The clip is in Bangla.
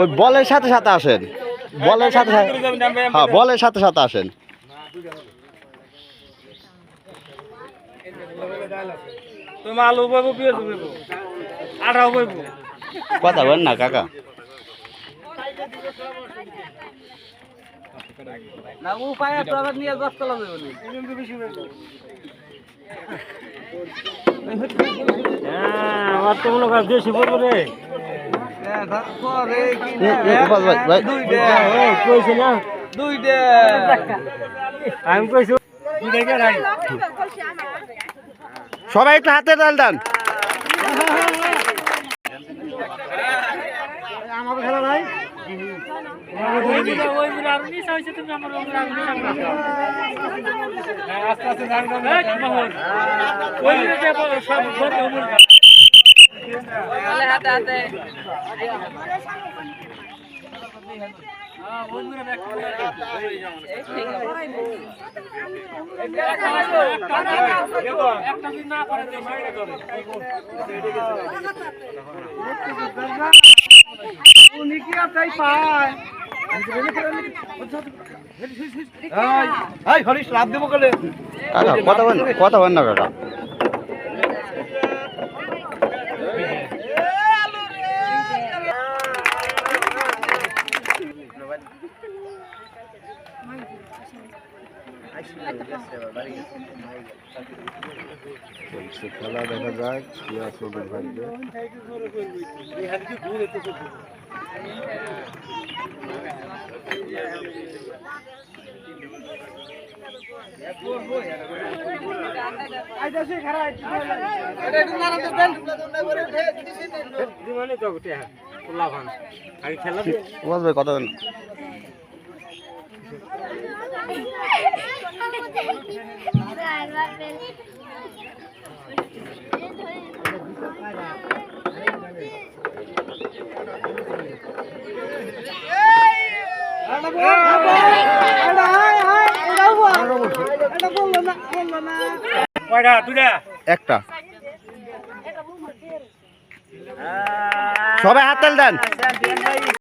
ওই বলের সাথে সাথে আসেন, বলের সাথে সাথে, হ্যাঁ বলের সাথে সাথে আসেন। কথা বলেন না কাকা। আমার তো মনে হয় বেশি পড়বো রে। আমি কইছি সবাই একটু হাতে তাল দেন। আমার খেলা ভাই কথা বলেন না কাকা। খেলা দেখা যাক কি আসলে ভাগ্যে। কথা বলেন। একটা সবাই হাত তাল দেন।